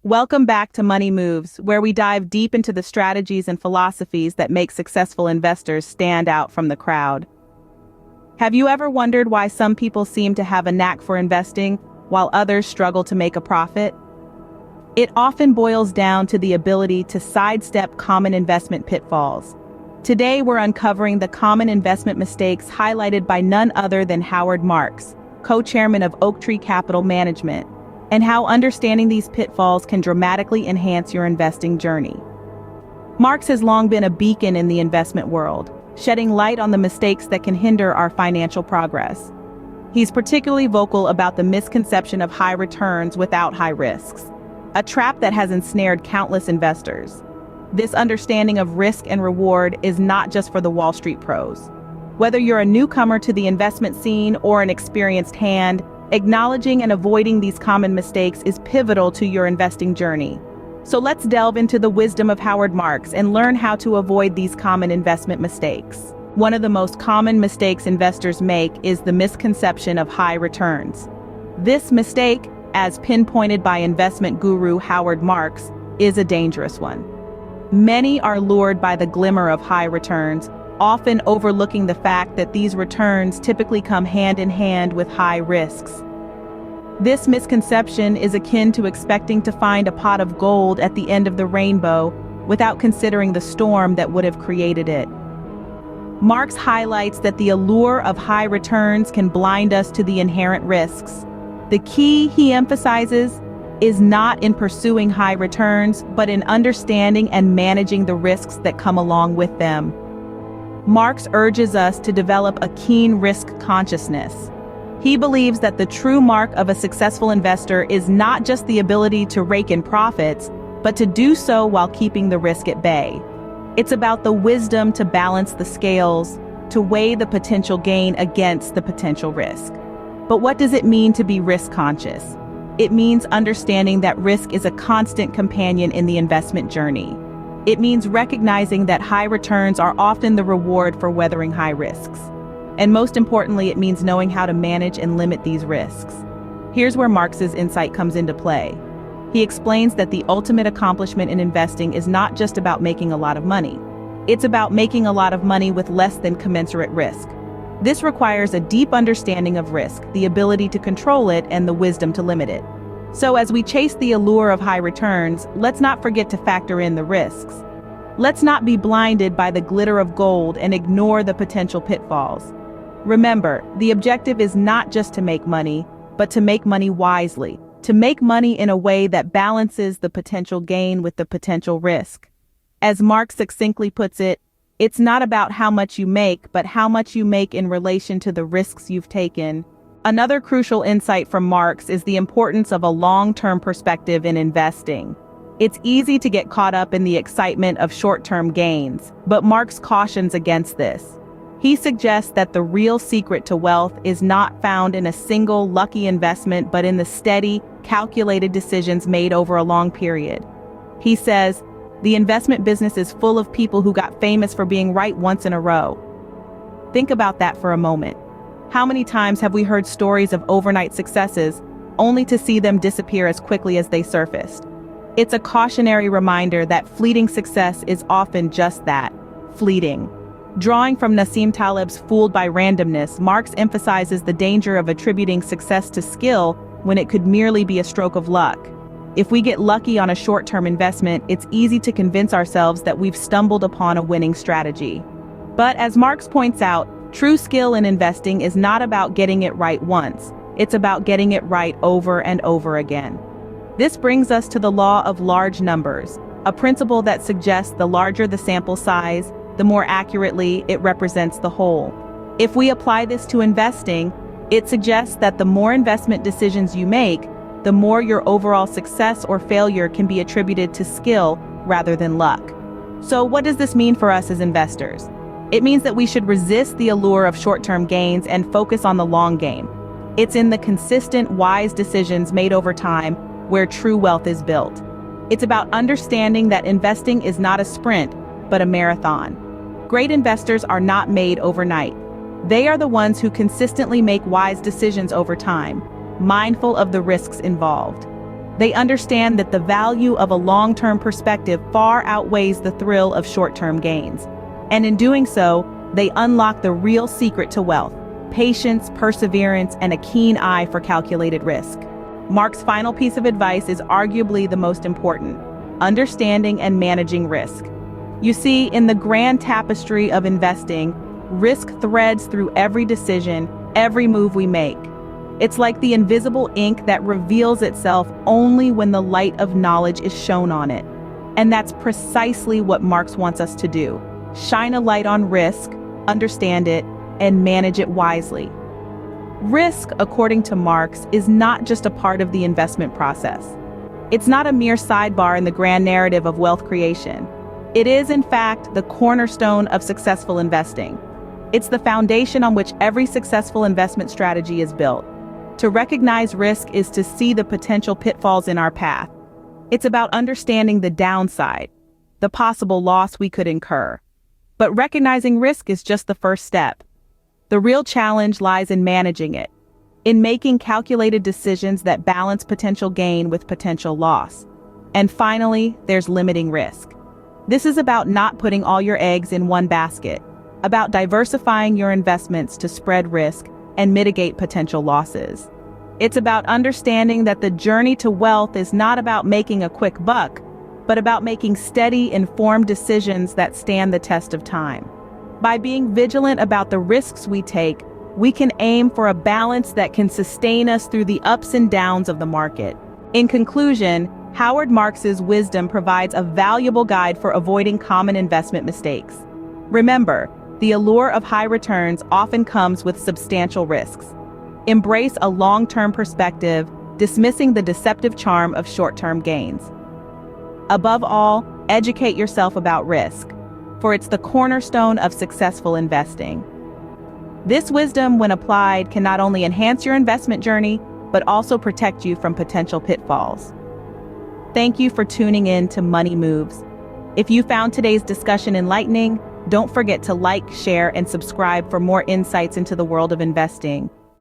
Welcome back to Money Moves, where we dive deep into the strategies and philosophies that make successful investors stand out from the crowd. Have you ever wondered why some people seem to have a knack for investing while others struggle to make a profit? It often boils down to the ability to sidestep common investment pitfalls. Today, we're uncovering the common investment mistakes highlighted by none other than Howard Marks, co-chairman of Oaktree Capital Management, and how understanding these pitfalls can dramatically enhance your investing journey. Marks has long been a beacon in the investment world, shedding light on the mistakes that can hinder our financial progress. He's particularly vocal about the misconception of high returns without high risks, a trap that has ensnared countless investors. This understanding of risk and reward is not just for the Wall Street pros. Whether you're a newcomer to the investment scene or an experienced hand, acknowledging and avoiding these common mistakes is pivotal to your investing journey. So let's delve into the wisdom of Howard Marks and learn how to avoid these common investment mistakes. One of the most common mistakes investors make is the misconception of high returns. This mistake, as pinpointed by investment guru Howard Marks, is a dangerous one. Many are lured by the glimmer of high returns, often overlooking the fact that these returns typically come hand in hand with high risks. This misconception is akin to expecting to find a pot of gold at the end of the rainbow without considering the storm that would have created it. Marks highlights that the allure of high returns can blind us to the inherent risks. The key, he emphasizes, is not in pursuing high returns, but in understanding and managing the risks that come along with them. Marks urges us to develop a keen risk consciousness. He believes that the true mark of a successful investor is not just the ability to rake in profits, but to do so while keeping the risk at bay. It's about the wisdom to balance the scales, to weigh the potential gain against the potential risk. But what does it mean to be risk conscious? It means understanding that risk is a constant companion in the investment journey. It means recognizing that high returns are often the reward for weathering high risks. And most importantly, it means knowing how to manage and limit these risks. Here's where Marx's insight comes into play. He explains that the ultimate accomplishment in investing is not just about making a lot of money. It's about making a lot of money with less than commensurate risk. This requires a deep understanding of risk, the ability to control it, and the wisdom to limit it. So as we chase the allure of high returns, let's not forget to factor in the risks. Let's not be blinded by the glitter of gold and ignore the potential pitfalls. Remember, the objective is not just to make money, but to make money wisely, to make money in a way that balances the potential gain with the potential risk. As Marx succinctly puts it, it's not about how much you make, but how much you make in relation to the risks you've taken. Another crucial insight from Marx is the importance of a long-term perspective in investing. It's easy to get caught up in the excitement of short-term gains, but Marx cautions against this. He suggests that the real secret to wealth is not found in a single lucky investment, but in the steady, calculated decisions made over a long period. He says, the investment business is full of people who got famous for being right once in a row. Think about that for a moment. How many times have we heard stories of overnight successes, only to see them disappear as quickly as they surfaced? It's a cautionary reminder that fleeting success is often just that, fleeting. Drawing from Nassim Taleb's Fooled by Randomness, Marx emphasizes the danger of attributing success to skill when it could merely be a stroke of luck. If we get lucky on a short-term investment, it's easy to convince ourselves that we've stumbled upon a winning strategy. But as Marx points out, true skill in investing is not about getting it right once. It's about getting it right over and over again. This brings us to the law of large numbers, a principle that suggests the larger the sample size, the more accurately it represents the whole. If we apply this to investing, it suggests that the more investment decisions you make, the more your overall success or failure can be attributed to skill rather than luck. So what does this mean for us as investors? It means that we should resist the allure of short-term gains and focus on the long game. It's in the consistent, wise decisions made over time where true wealth is built. It's about understanding that investing is not a sprint, but a marathon. Great investors are not made overnight. They are the ones who consistently make wise decisions over time, mindful of the risks involved. They understand that the value of a long-term perspective far outweighs the thrill of short-term gains. And in doing so, they unlock the real secret to wealth: patience, perseverance, and a keen eye for calculated risk. Mark's final piece of advice is arguably the most important: understanding and managing risk. You see, in the grand tapestry of investing, risk threads through every decision, every move we make. It's like the invisible ink that reveals itself only when the light of knowledge is shone on it. And that's precisely what Marx wants us to do: shine a light on risk, understand it, and manage it wisely. Risk, according to Marx, is not just a part of the investment process. It's not a mere sidebar in the grand narrative of wealth creation. It is, in fact, the cornerstone of successful investing. It's the foundation on which every successful investment strategy is built. To recognize risk is to see the potential pitfalls in our path. It's about understanding the downside, the possible loss we could incur. But recognizing risk is just the first step. The real challenge lies in managing it, in making calculated decisions that balance potential gain with potential loss. And finally, there's limiting risk. This is about not putting all your eggs in one basket, about diversifying your investments to spread risk and mitigate potential losses. It's about understanding that the journey to wealth is not about making a quick buck, but about making steady, informed decisions that stand the test of time. By being vigilant about the risks we take, we can aim for a balance that can sustain us through the ups and downs of the market. In conclusion, Howard Marks's wisdom provides a valuable guide for avoiding common investment mistakes. Remember, the allure of high returns often comes with substantial risks. Embrace a long-term perspective, dismissing the deceptive charm of short-term gains. Above all, educate yourself about risk, for it's the cornerstone of successful investing. This wisdom, when applied, can not only enhance your investment journey, but also protect you from potential pitfalls. Thank you for tuning in to Money Moves. If you found today's discussion enlightening, don't forget to like, share, and subscribe for more insights into the world of investing.